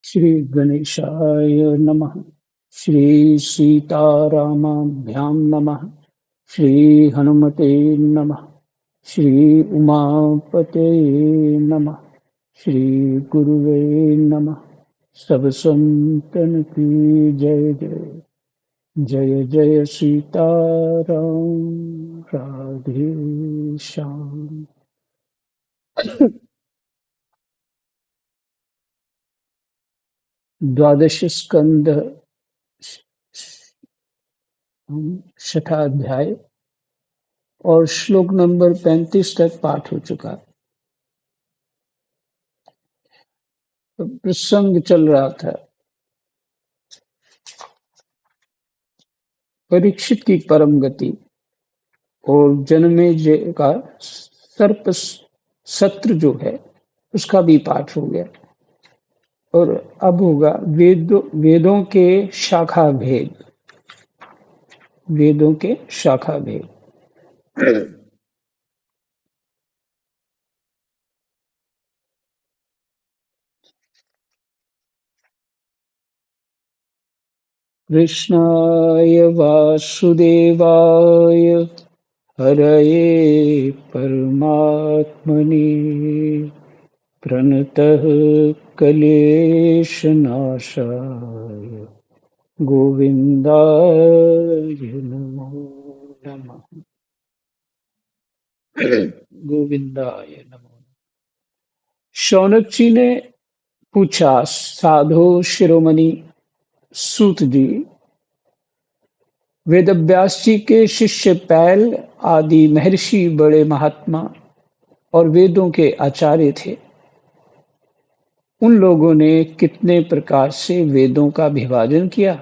श्री गणेशाय नमः। श्री सीतारामाभ्यां नमः। श्री हनुमते नमः। श्री उमापते नमः। श्री गुरुवे नमः। सब संतन की जय जय। जय जय सीताराम। राधे श्याम। द्वादश स्कंद छठा अध्याय और श्लोक नंबर 35 तक पाठ हो चुका। तो प्रसंग चल रहा था परीक्षित की परम गति और जनमेजय का सर्प सत्र जो है उसका भी पाठ हो गया। और अब होगा वेदों के शाखा भेद। वेदों के शाखा भेद। कृष्णाय वासुदेवाय हरये परमात्मने प्रणतः क्लेशनाशाय गोविंदाय नमो नमः। गोविंदाय नमो। शौनक जी ने पूछा, साधो शिरोमणि सूत जी, वेदव्यास जी के शिष्य पैल आदि महर्षि बड़े महात्मा और वेदों के आचार्य थे। उन लोगों ने कितने प्रकार से वेदों का विभाजन किया,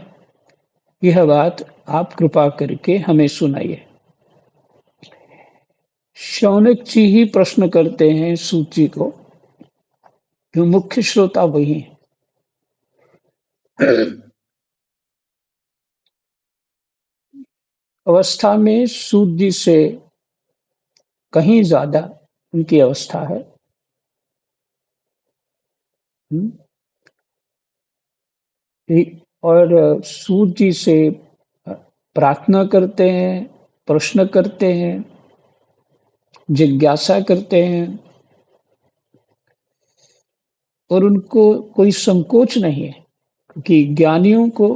यह बात आप कृपा करके हमें सुनाइए। शौनक जी ही प्रश्न करते हैं सूत जी को, जो मुख्य श्रोता वही हैं। अवस्था में सूत जी से कहीं ज्यादा उनकी अवस्था है। और सूत जी से प्रार्थना करते हैं, प्रश्न करते हैं, जिज्ञासा करते हैं और उनको कोई संकोच नहीं है, क्योंकि ज्ञानियों को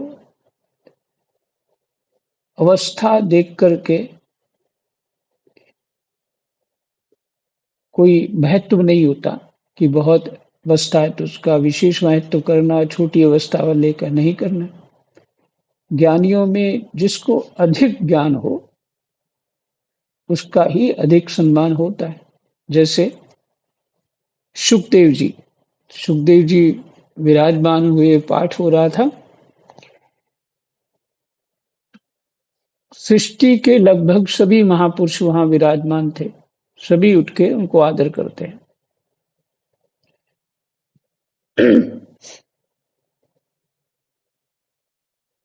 अवस्था देख करके कोई महत्व नहीं होता कि बहुत अवस्था है तो उसका विशेष महत्व करना, छोटी अवस्था वाले का नहीं करना। ज्ञानियों में जिसको अधिक ज्ञान हो उसका ही अधिक सम्मान होता है। जैसे सुखदेव जी, सुखदेव जी विराजमान हुए, पाठ हो रहा था। सृष्टि के लगभग सभी महापुरुष वहां विराजमान थे, सभी उठ के उनको आदर करते हैं।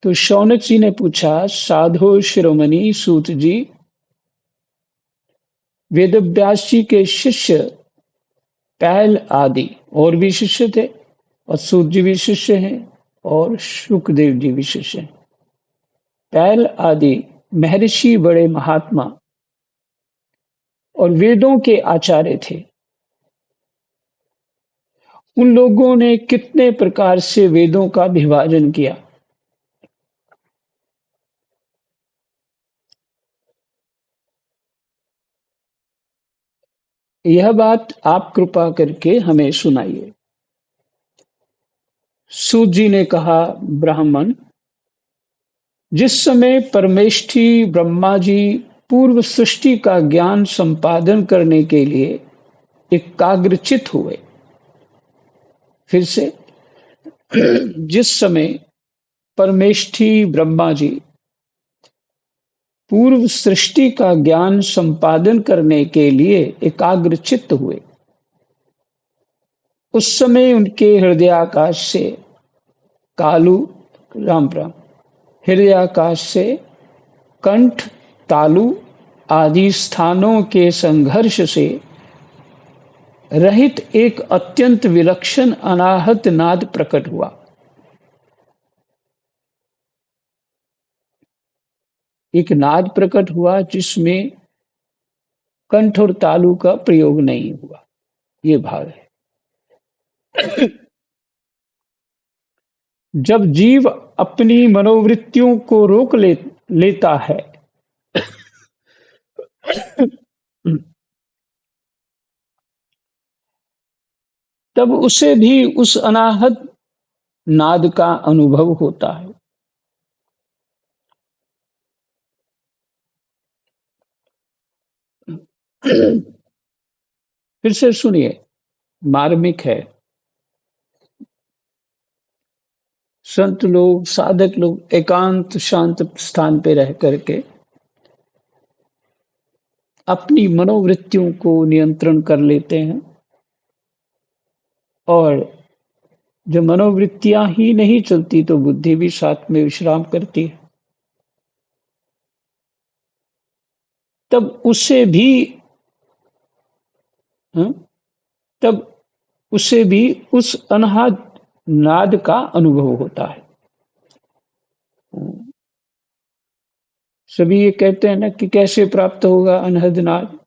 तो शौनक जी ने पूछा, साधो शिरोमणि सूत जी, वेदव्यास जी के शिष्य पैल आदि और भी शिष्य थे, और सूत जी भी शिष्य हैं और शुकदेव जी भी शिष्य हैं। पैल आदि महर्षि बड़े महात्मा और वेदों के आचार्य थे। उन लोगों ने कितने प्रकार से वेदों का विभाजन किया। यह बात आप कृपा करके हमें सुनाइए। सूत जी ने कहा, ब्राह्मण, जिस समय परमेष्ठी ब्रह्मा जी पूर्व सृष्टि का ज्ञान संपादन करने के लिए एकाग्रचित हुए, फिर से जिस समय परमेष्ठी ब्रह्मा जी पूर्व सृष्टि का ज्ञान संपादन करने के लिए एकाग्रचित्त हुए, उस समय उनके हृदयाकाश से कालू राम राम हृदयाकाश से कंठ, तालु आदि स्थानों के संघर्ष से रहित एक अत्यंत विलक्षण अनाहत नाद प्रकट हुआ। एक नाद प्रकट हुआ जिसमें कंठ और तालु का प्रयोग नहीं हुआ। ये भाव है। जब जीव अपनी मनोवृत्तियों को रोक लेता है, तब उसे भी उस अनाहत नाद का अनुभव होता है। फिर से सुनिए, मार्मिक है। संत लोग, साधक लोग एकांत शांत स्थान पे रह करके अपनी मनोवृत्तियों को नियंत्रण कर लेते हैं, और जब मनोवृत्तियां ही नहीं चलती तो बुद्धि भी साथ में विश्राम करती है। तब उसे भी हं, तब उसे भी उस अनहद नाद का अनुभव होता है। सभी ये कहते हैं ना कि कैसे प्राप्त होगा अनहद नाद,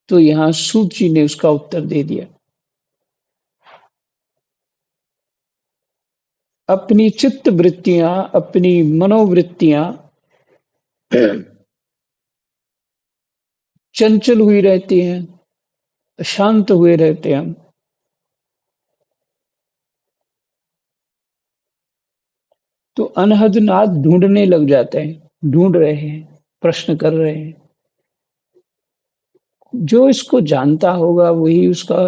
तो यहां सूत जी ने उसका उत्तर दे दिया। अपनी चित्त वृत्तियां, अपनी मनोवृत्तियां चंचल हुई रहती हैं, शांत हुए रहते हैं हम, तो अनहद नाद ढूंढने लग जाते हैं, ढूंढ रहे हैं, प्रश्न कर रहे हैं। जो इसको जानता होगा वही उसका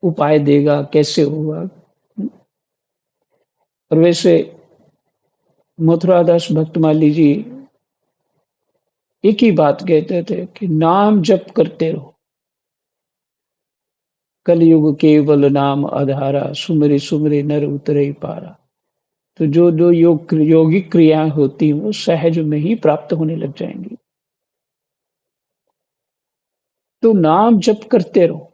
उपाय देगा, कैसे होगा। और वैसे मथुरादास भक्तमाली जी एक ही बात कहते थे कि नाम जप करते रहो, कलयुग केवल नाम आधारा, सुमरे सुमरे नर उतरे पारा। तो जो जो योगिक क्रियाएं होती हैं वो सहज में ही प्राप्त होने लग जाएंगी। तो नाम जप करते रहो।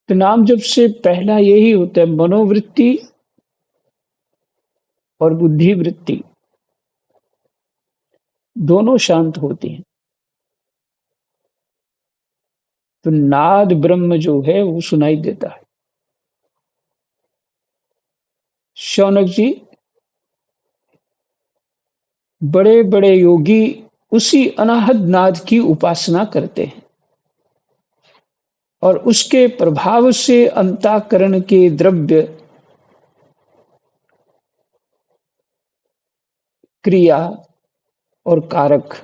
तो नाम जप से पहला यही होता है, मनोवृत्ति और बुद्धि वृत्ति दोनों शांत होती हैं, तो नाद ब्रह्म जो है वो सुनाई देता है। शौनक जी, बड़े बड़े योगी उसी अनाहद नाद की उपासना करते हैं, और उसके प्रभाव से अंतःकरण के द्रव्य, क्रिया और कारक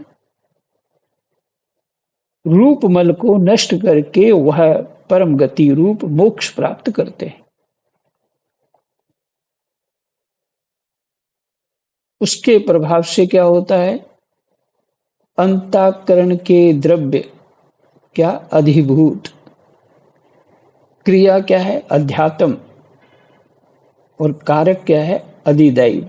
रूप मल को नष्ट करके वह परम गति रूप मोक्ष प्राप्त करते हैं। उसके प्रभाव से क्या होता है? अंतःकरण के द्रव्य क्या? अधिभूत। क्रिया क्या है? अध्यात्म। और कारक क्या है? अधिदैव।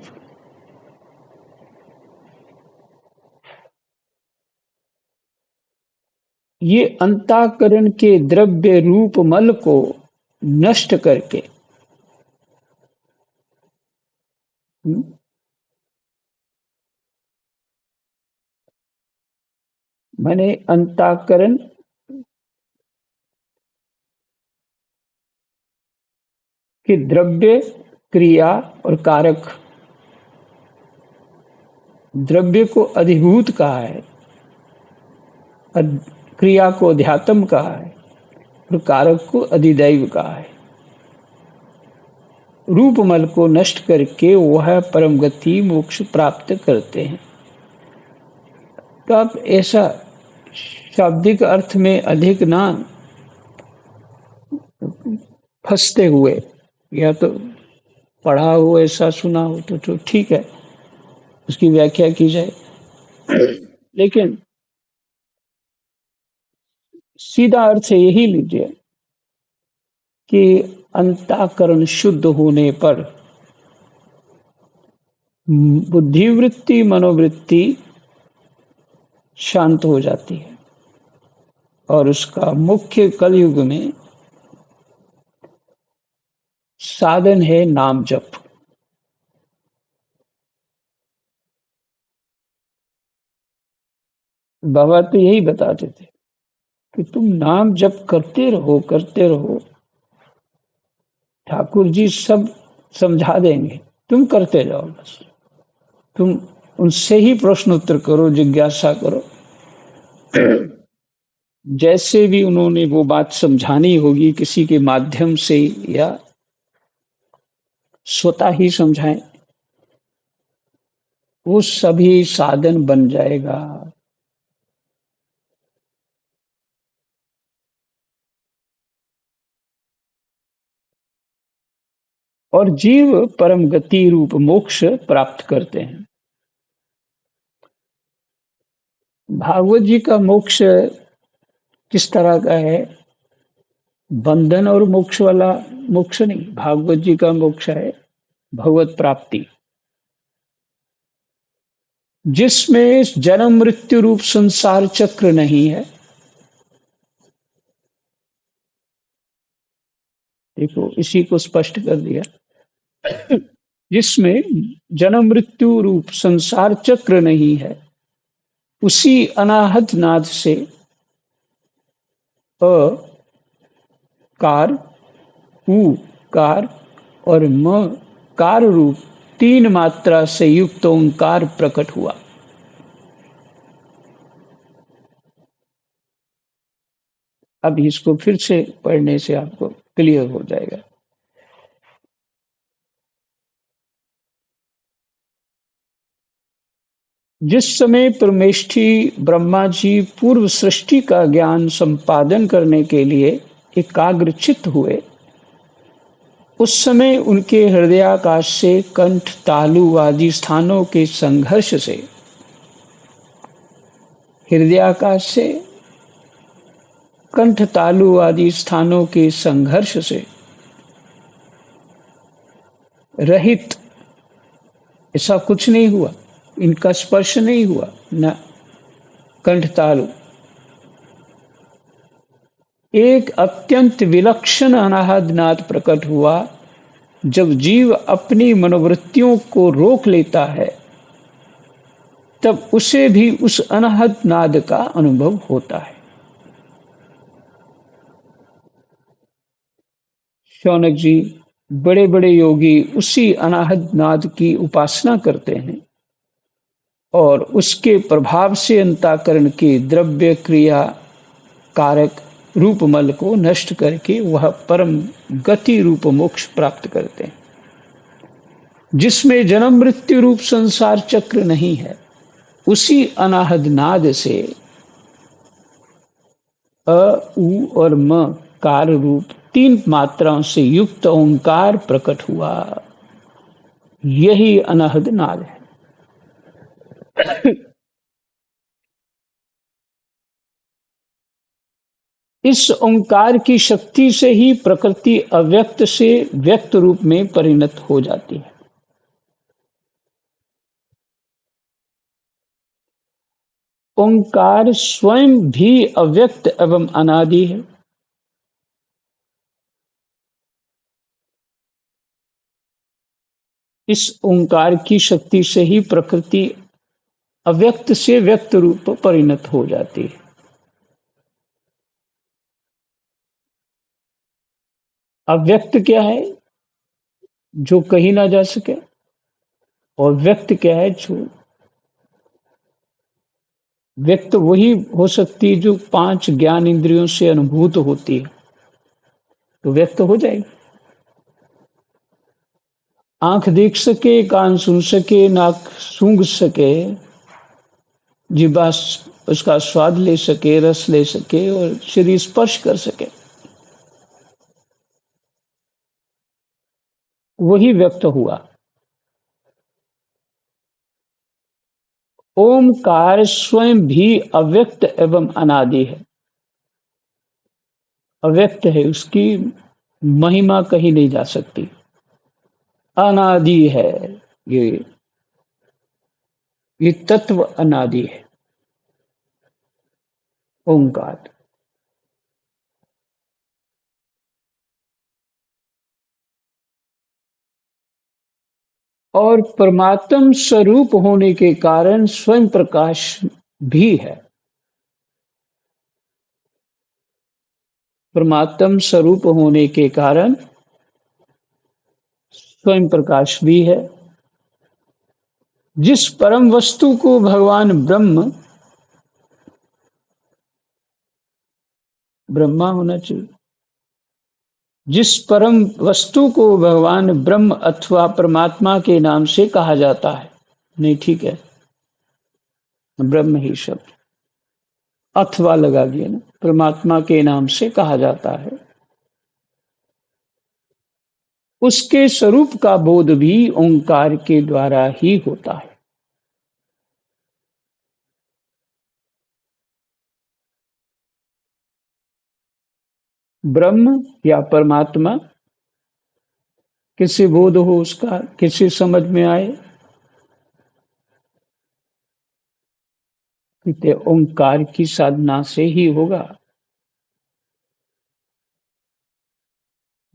ये अंतःकरण के द्रव्य रूप मल को नष्ट करके, माने अंतःकरण के द्रव्य, क्रिया और कारक। द्रव्य को अधिभूत कहा है, क्रिया को अध्यात्म कहा है, और कारक को अधिदैव कहा है। रूपमल को नष्ट करके वह परम गति मोक्ष प्राप्त करते हैं। तो आप ऐसा शाब्दिक अर्थ में अधिक ना फंसते हुए, या तो पढ़ा हो, ऐसा सुना हो तो ठीक है, उसकी व्याख्या की जाए, लेकिन सीधा अर्थ यही लीजिए कि अंतःकरण शुद्ध होने पर बुद्धिवृत्ति मनोवृत्ति शांत हो जाती है और उसका मुख्य कलयुग में साधन है नाम जप। बाबा तो यही बताते थे कि तुम नाम जप करते रहो करते रहो, ठाकुर जी सब समझा देंगे, तुम करते जाओ बस। तुम उनसे ही प्रश्न उत्तर करो, जिज्ञासा करो। जैसे भी उन्होंने वो बात समझानी होगी किसी के माध्यम से या स्वतः ही समझाएं, वो सभी साधन बन जाएगा। और जीव परम गति रूप मोक्ष प्राप्त करते हैं। भागवत जी का मोक्ष किस तरह का है? बंधन और मोक्ष वाला मोक्ष नहीं, भागवत जी का मोक्ष है भगवत प्राप्ति, जिसमें जन्म मृत्यु रूप संसार चक्र नहीं है। देखो, इसी को स्पष्ट कर दिया। जिसमें जन्म मृत्यु रूप संसार चक्र नहीं है, उसी अनाहत नाद से अ कार, उ कार और म कार रूप तीन मात्रा से युक्त ओंकार प्रकट हुआ। अब इसको फिर से पढ़ने से आपको क्लियर हो जाएगा। जिस समय परमेष्ठी ब्रह्मा जी पूर्व सृष्टि का ज्ञान संपादन करने के लिए एकाग्रचित्त हुए, उस समय उनके हृदयाकाश से कंठ, तालु आदि स्थानों के संघर्ष से, हृदयाकाश से कंठ, तालु आदि स्थानों के संघर्ष से रहित ऐसा कुछ नहीं हुआ, इनका स्पर्श नहीं हुआ, न कंठ तालु। एक अत्यंत विलक्षण अनाहद नाद प्रकट हुआ। जब जीव अपनी मनोवृत्तियों को रोक लेता है, तब उसे भी उस अनाहद नाद का अनुभव होता है। शौनक जी, बड़े बड़े योगी उसी अनाहद नाद की उपासना करते हैं और उसके प्रभाव से अंतःकरण के द्रव्य क्रिया कारक रूपमल को नष्ट करके वह परम गति रूप मोक्ष प्राप्त करते हैं, जिसमें जन्म मृत्यु रूप संसार चक्र नहीं है। उसी अनाहद नाद से अ, उ और म कार रूप तीन मात्राओं से युक्त ओंकार प्रकट हुआ। यही अनाहद नाद है। इस ओंकार की शक्ति से ही प्रकृति अव्यक्त से व्यक्त रूप में परिणत हो जाती है। ओंकार स्वयं भी अव्यक्त एवं अनादि है। इस ओंकार की शक्ति से ही प्रकृति अव्यक्त से व्यक्त रूप परिणत हो जाती है। अव्यक्त क्या है? जो कही ना जा सके। और व्यक्त क्या है? जो व्यक्त वही हो सकती है जो पांच ज्ञान इंद्रियों से अनुभूत होती है, तो व्यक्त हो जाएगी। आंख देख सके, कान सुन सके, नाक सूंघ सके, जिह्वा उसका स्वाद ले सके, रस ले सके और शरीर स्पर्श कर सके, वही व्यक्त हुआ। ओमकार स्वयं भी अव्यक्त एवं अनादि है। अव्यक्त है, उसकी महिमा कही नहीं जा सकती, अनादि है ये। ये तत्व अनादि है, ओंकार। और परमात्म स्वरूप होने के कारण स्वयं प्रकाश भी है। परमात्म स्वरूप होने के कारण स्वयं प्रकाश भी है। जिस परम वस्तु को भगवान ब्रह्म, ब्रह्मा होना चाहिए, जिस परम वस्तु को भगवान ब्रह्म अथवा परमात्मा के नाम से कहा जाता है, नहीं ठीक है, ब्रह्म ही शब्द अथवा लगा दिया ना, परमात्मा के नाम से कहा जाता है, उसके स्वरूप का बोध भी ओंकार के द्वारा ही होता है। ब्रह्म या परमात्मा किसे बोध हो, उसका किसे समझ में आए, कहते ओंकार की साधना से ही होगा।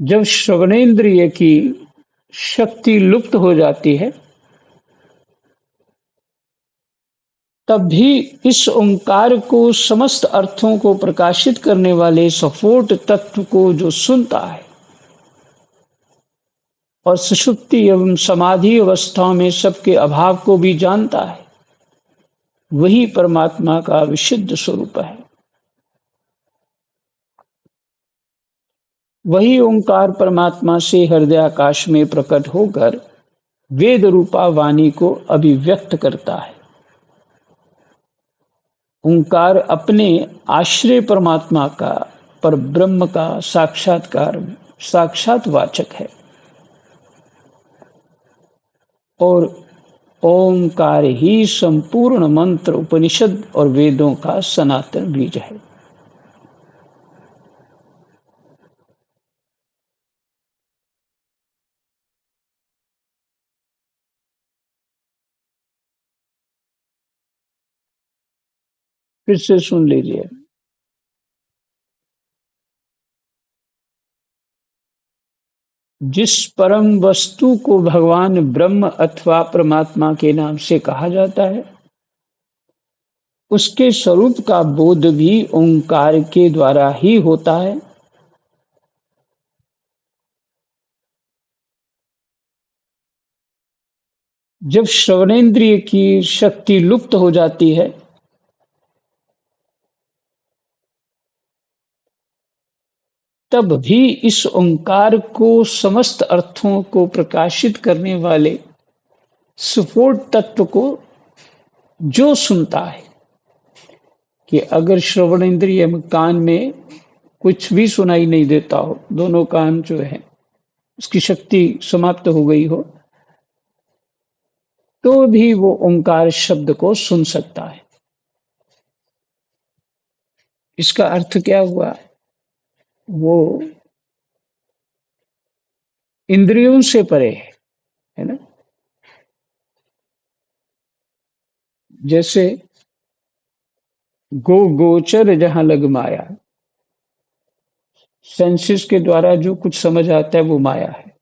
जब श्रवणेन्द्रिय की शक्ति लुप्त हो जाती है, तब भी इस ओंकार को समस्त अर्थों को प्रकाशित करने वाले सफोट तत्व को जो सुनता है और सुषुप्ति एवं समाधि अवस्थाओं में सबके अभाव को भी जानता है, वही परमात्मा का विशुद्ध स्वरूप है। वही ओंकार परमात्मा से हृदयाकाश में प्रकट होकर वेद रूपा वाणी को अभिव्यक्त करता है। ओंकार अपने आश्रय परमात्मा का, पर ब्रह्म का साक्षात वाचक है। और ओंकार ही संपूर्ण मंत्र, उपनिषद और वेदों का सनातन बीज है। फिर से सुन लीजिए। जिस परम वस्तु को भगवान ब्रह्म अथवा परमात्मा के नाम से कहा जाता है, उसके स्वरूप का बोध भी ओंकार के द्वारा ही होता है। जब श्रवणेन्द्रिय की शक्ति लुप्त हो जाती है, तब भी इस ओंकार को समस्त अर्थों को प्रकाशित करने वाले सुफोट तत्व को जो सुनता है, कि अगर श्रवण इंद्रिय में कान में कुछ भी सुनाई नहीं देता हो, दोनों कान जो है उसकी शक्ति समाप्त हो गई हो, तो भी वो ओंकार शब्द को सुन सकता है। इसका अर्थ क्या हुआ? वो इंद्रियों से परे है ना। जैसे गो गोचर जहां लग माया, सेंसेस के द्वारा जो कुछ समझ आता है वो माया है,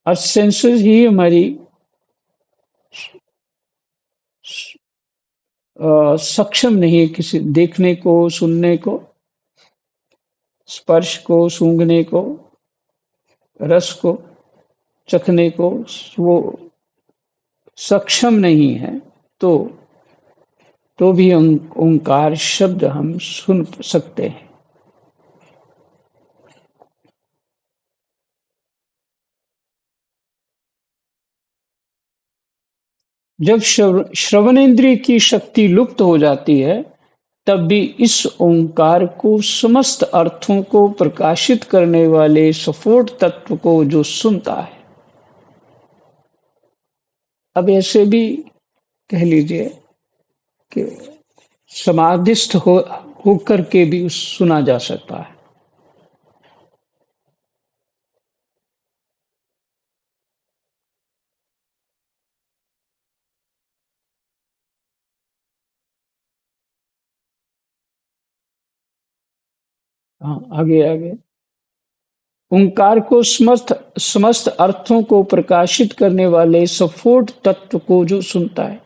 और सेंसेस ही हमारी सक्षम नहीं है किसी देखने को, सुनने को, स्पर्श को, सूंघने को, रस को चखने को, वो सक्षम नहीं है। तो भी ओंकार शब्द हम सुन सकते हैं। जब श्रवणेन्द्रिय की शक्ति लुप्त हो जाती है, तब भी इस ओंकार को समस्त अर्थों को प्रकाशित करने वाले सफोट तत्व को जो सुनता है। अब ऐसे भी कह लीजिए कि समाधिस्थ होकर के भी सुना जा सकता है। हाँ, आगे आगे। ओंकार को समस्त समस्त अर्थों को प्रकाशित करने वाले सफोट तत्व को जो सुनता है।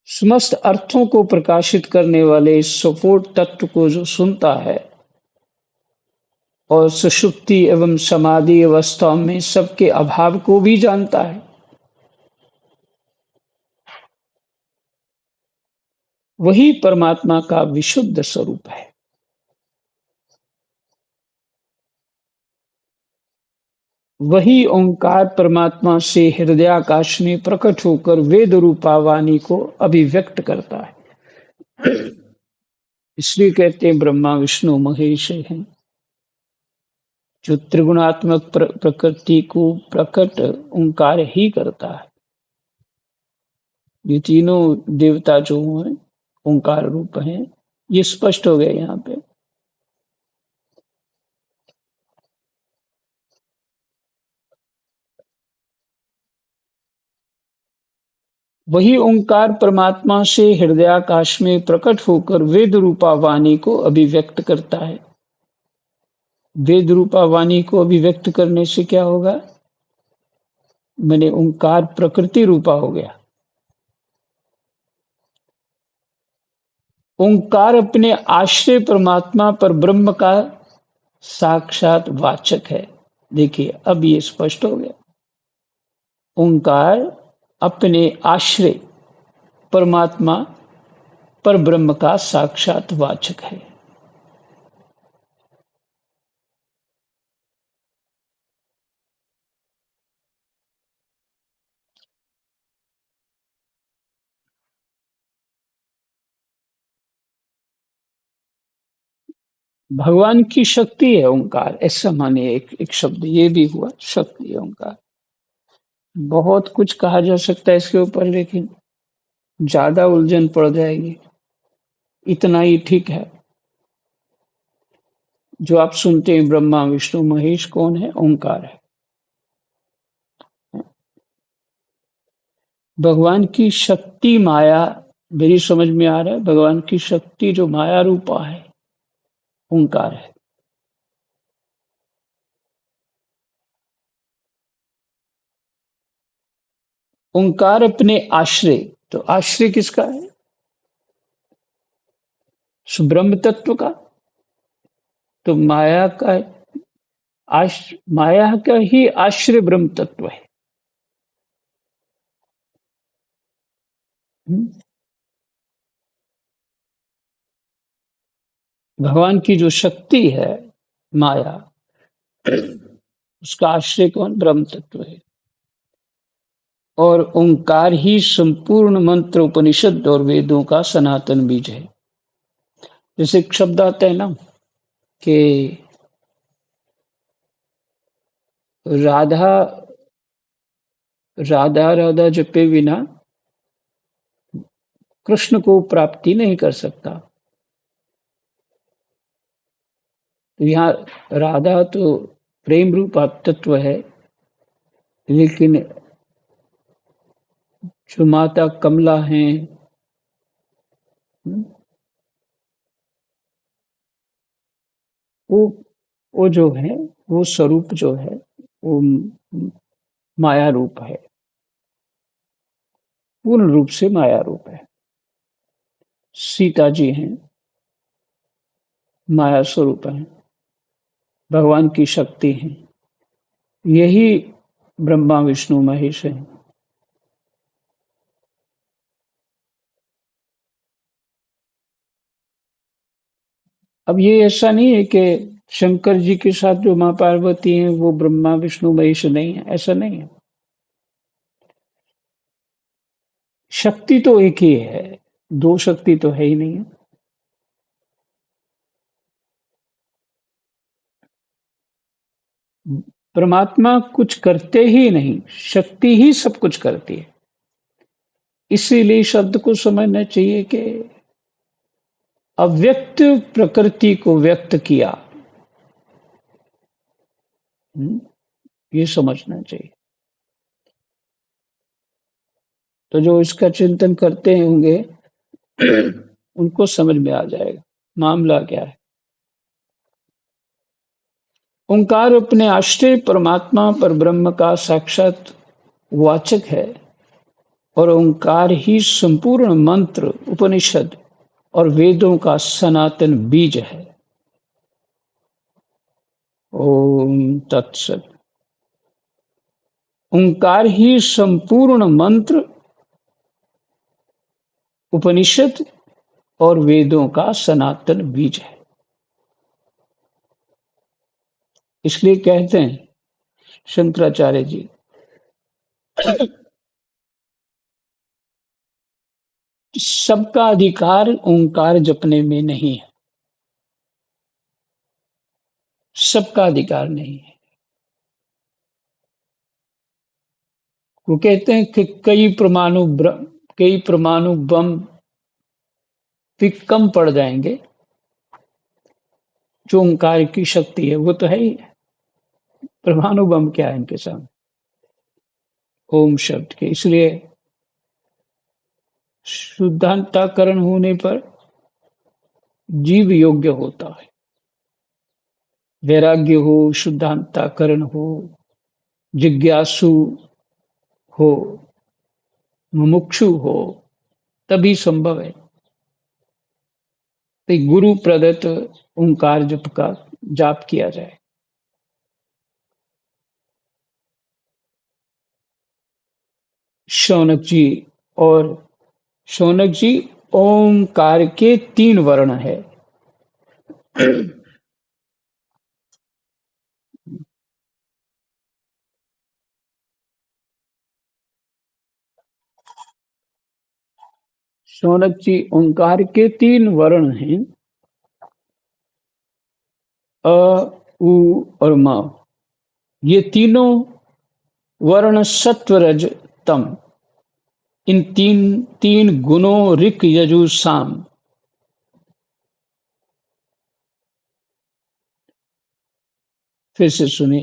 समस्त अर्थों को प्रकाशित करने वाले सफोट तत्व को जो सुनता है और सुषुप्ति एवं समाधि अवस्थाओं में सबके अभाव को भी जानता है, वही परमात्मा का विशुद्ध स्वरूप है। वही ओंकार परमात्मा से हृदयाकाश में प्रकट होकर वेद रूपा वाणी को अभिव्यक्त करता है। इसलिए कहते हैं ब्रह्मा विष्णु महेश हैं, जो त्रिगुणात्मक प्रकृति को प्रकट ओंकार ही करता है। ये तीनों देवता जो हैं ओंकार रूप हैं, ये स्पष्ट हो गए यहाँ पे। वही ओंकार परमात्मा से हृदयाकाश में प्रकट होकर वेद रूपा वाणी को अभिव्यक्त करता है। वेद रूपा वाणी को अभिव्यक्त करने से क्या होगा? मैंने ओंकार प्रकृति रूपा हो गया। ओंकार अपने आश्रय परमात्मा पर ब्रह्म का साक्षात वाचक है। देखिए अब ये स्पष्ट हो गया। ओंकार अपने आश्रय परमात्मा पर ब्रह्म का साक्षात वाचक है। भगवान की शक्ति है ओंकार, ऐसा माने एक शब्द ये भी हुआ, शक्ति है ओंकार। बहुत कुछ कहा जा सकता है इसके ऊपर, लेकिन ज्यादा उलझन पड़ जाएगी। इतना ही ठीक है। जो आप सुनते हैं ब्रह्मा विष्णु महेश कौन है? ओंकार है। भगवान की शक्ति माया, मेरी समझ में आ रहा है, भगवान की शक्ति जो माया रूपा है ओंकार है। ओंकार अपने आश्रय, तो आश्रय किसका है? ब्रह्म तत्व का। तो माया का माया का ही आश्रय ब्रह्म तत्व है। हम्म? भगवान की जो शक्ति है माया, उसका आश्रय कौन? ब्रह्म तत्व है। और ओंकार ही संपूर्ण मंत्र उपनिषद और वेदों का सनातन बीज है। जैसे एक शब्द आता है ना कि राधा राधा राधा जपे बिना कृष्ण को प्राप्ति नहीं कर सकता। तो यहाँ राधा तो प्रेम रूप तत्व है, लेकिन जो माता कमला हैं, वो वो जो है, वो स्वरूप जो है वो माया रूप है, पूर्ण रूप से माया रूप है। सीता जी हैं, माया स्वरूप हैं, भगवान की शक्ति है। यही ब्रह्मा विष्णु महेश है। अब ये ऐसा नहीं है कि शंकर जी के साथ जो माँ पार्वती हैं वो ब्रह्मा विष्णु महेश नहीं है, ऐसा नहीं है। शक्ति तो एक ही है, दो शक्ति तो है ही नहीं है। परमात्मा कुछ करते ही नहीं, शक्ति ही सब कुछ करती है। इसीलिए शब्द को समझना चाहिए कि अव्यक्त प्रकृति को व्यक्त किया। ये समझना चाहिए। तो जो इसका चिंतन करते होंगे उनको समझ में आ जाएगा मामला क्या है। ओंकार अपने आश्रय परमात्मा पर ब्रह्म का साक्षात वाचक है और ओंकार ही संपूर्ण मंत्र, उपनिषद और वेदों का सनातन बीज है। ओम तत्सत। ओंकार ही संपूर्ण मंत्र, उपनिषद और वेदों का सनातन बीज है। इसलिए कहते हैं शंकराचार्य जी सबका अधिकार ओंकार जपने में नहीं है। सबका अधिकार नहीं है। वो कहते हैं कि कई परमाणु बम भी कम पड़ जाएंगे, जो ओंकार की शक्ति है वो तो है ही। परमाणु बम क्या है इनके सामने ओम शब्द के। इसलिए शुद्धांतकरण होने पर जीव योग्य होता है। वैराग्य हो, शुद्धांतकरण हो, जिज्ञासु हो, मुमुक्षु हो, तभी संभव है। तो गुरु प्रदत्त ओंकार जप का जाप किया जाए। शौनक जी और शौनक जी ओंकार के 3 वर्ण है। शौनक जी ओंकार के 3 वर्ण हैं, अ, उ और म। ये तीनों वर्ण सत्व रज तम, इन तीन गुणों ऋक यजु साम। फिर से सुने,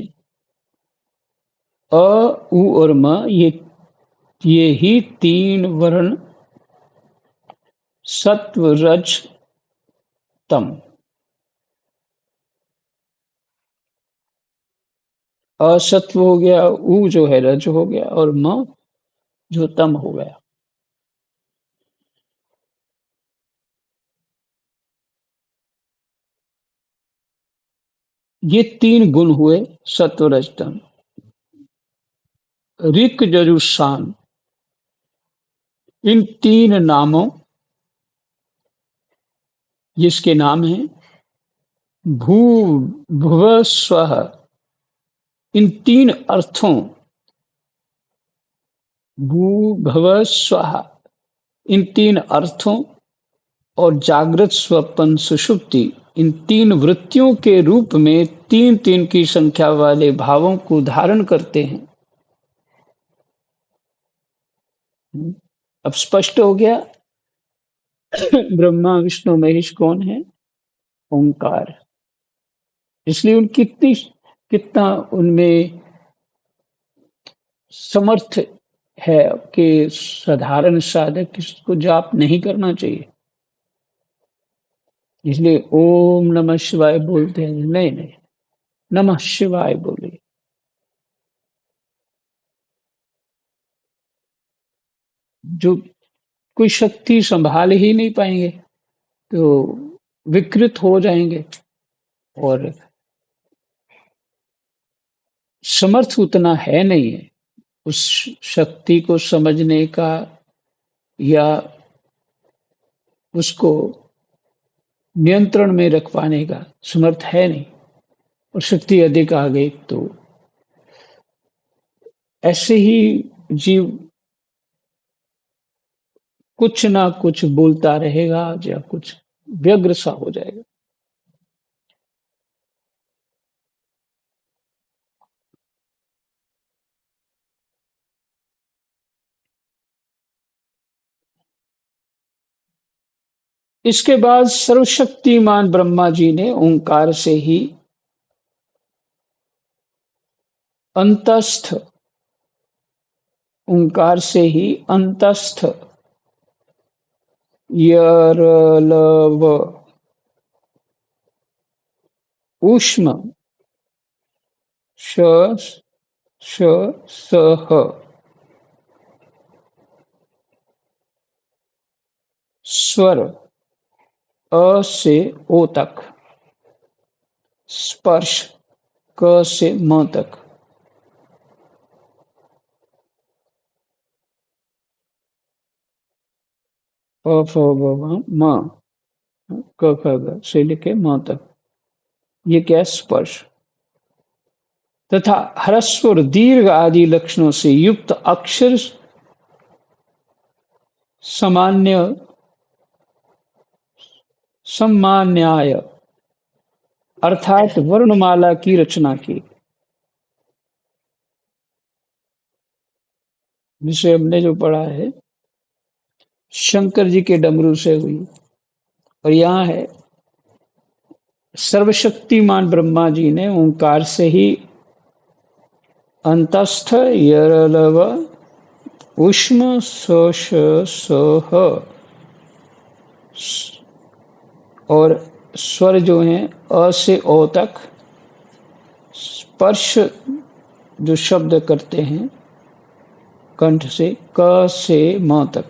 अ, उ और म, ये ही 3 वर्ण सत्व रज तम। असत्व हो गया, उ जो है रज हो गया, और म जो तम हो गया। ये 3 गुण हुए सत्व रज तम। ऋक यजु साम, इन 3 नामों, जिसके नाम हैं भू भुव स्वः, इन 3 अर्थों, भू भव स्वः, इन 3 अर्थों और जागृत स्वप्न सुषुप्ति, इन 3 वृत्तियों के रूप में 3-3 की संख्या वाले भावों को धारण करते हैं। अब स्पष्ट हो गया ब्रह्मा विष्णु महेश कौन है? ओंकार। इसलिए उनकी कितना उनमें समर्थ है कि साधारण साधक इसको जाप नहीं करना चाहिए। इसलिए ओम नमः शिवाय बोलते हैं, नहीं नहीं, नमः शिवाय बोलिए। जो कोई शक्ति संभाल ही नहीं पाएंगे तो विकृत हो जाएंगे, और समर्थ उतना है नहीं है उस शक्ति को समझने का, या उसको नियंत्रण में रख पाने का समर्थ है नहीं, और शक्ति अधिक आ गई तो ऐसे ही जीव कुछ ना कुछ बोलता रहेगा या कुछ व्यग्र सा हो जाएगा। इसके बाद सर्वशक्तिमान ब्रह्मा जी ने ओंकार से ही अंतस्थ ओंकार से ही अंतस्थ यरलव ऊष्म श श सह स्वर अ से ओ तक, स्पर्श क से म तक, प फ ब भ म, क ख ग से लेके म तक, ये क्या है? स्पर्श। तथा ह्रस्व और दीर्घ आदि लक्षणों से युक्त अक्षर सामान्य सम्मान्याय अर्थात वर्णमाला की रचना की, जिसे हमने जो पढ़ा है शंकर जी के डमरू से हुई। और यहाँ है सर्वशक्तिमान ब्रह्मा जी ने ओंकार से ही अंतस्थ यरलव उष्म सोष सोह और स्वर जो हैं अ से ओ तक, स्पर्श जो शब्द करते हैं कंठ से क से म तक,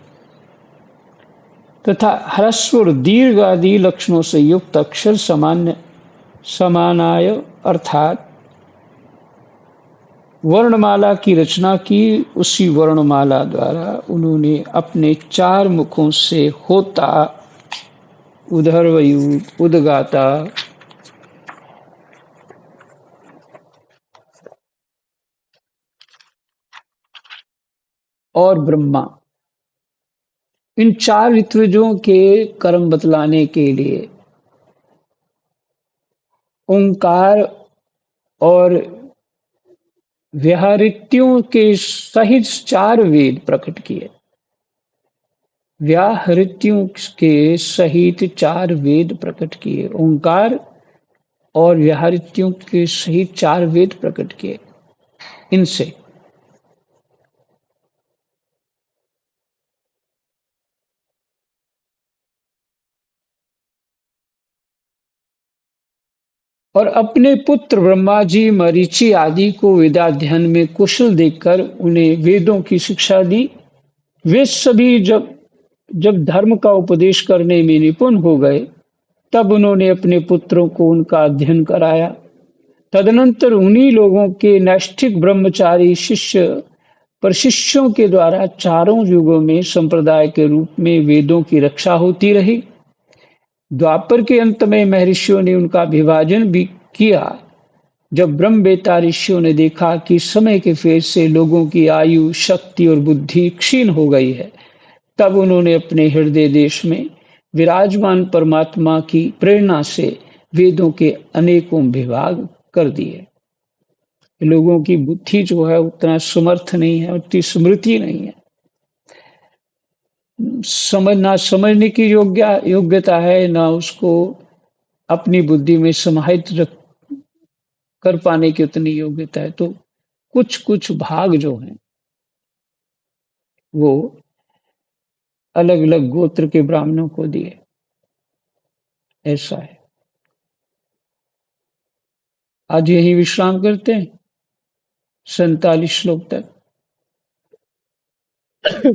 तथा ह्रस्व और दीर्घ आदि लक्षणों से युक्त अक्षर सामान्य समानाय अर्थात वर्णमाला की रचना की। उसी वर्णमाला द्वारा उन्होंने अपने चार मुखों से होता, उदर्वयु, उद्गाता, और ब्रह्मा, इन चार ऋत्विजों के कर्म बतलाने के लिए ओंकार और व्याहृत्यों के सहित चार वेद प्रकट किए। व्याहृत्यों के सहित चार वेद प्रकट किए, ओंकार और व्याहृत्यों के सहित चार वेद प्रकट किए इनसे। और अपने पुत्र ब्रह्मा जी मरीचि आदि को वेदाध्ययन में कुशल देखकर उन्हें वेदों की शिक्षा दी। वे सभी जब जब धर्म का उपदेश करने में निपुण हो गए, तब उन्होंने अपने पुत्रों को उनका अध्ययन कराया। तदनंतर उन्हीं लोगों के नैष्ठिक ब्रह्मचारी शिष्य प्रशिष्यों के द्वारा चारों युगों में संप्रदाय के रूप में वेदों की रक्षा होती रही। द्वापर के अंत में महर्षियों ने उनका विभाजन भी किया। जब ब्रह्मवेत्ता ऋषियों ने देखा कि समय के फेर से लोगों की आयु, शक्ति और बुद्धि क्षीण हो गई है, तब उन्होंने अपने हृदय देश में विराजमान परमात्मा की प्रेरणा से वेदों के अनेकों विभाग कर दिए। लोगों की बुद्धि जो है उतना समर्थ नहीं है, उतनी स्मृति नहीं है, समझना समझने की योग्यता है, ना उसको अपनी बुद्धि में समाहित कर पाने की उतनी योग्यता है। तो कुछ कुछ भाग जो हैं वो अलग अलग गोत्र के ब्राह्मणों को दिए, ऐसा है। आज यही विश्राम करते हैं 47 श्लोक तक।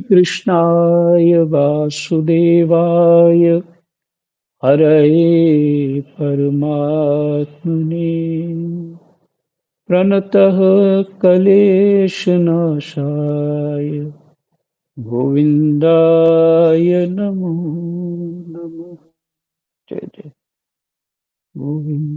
कृष्णाय वासुदेवाय हरये परमात्मने प्रणतः क्लेशनाशाय गोविन्दाय नमो नमः। जय जय गोविन्द।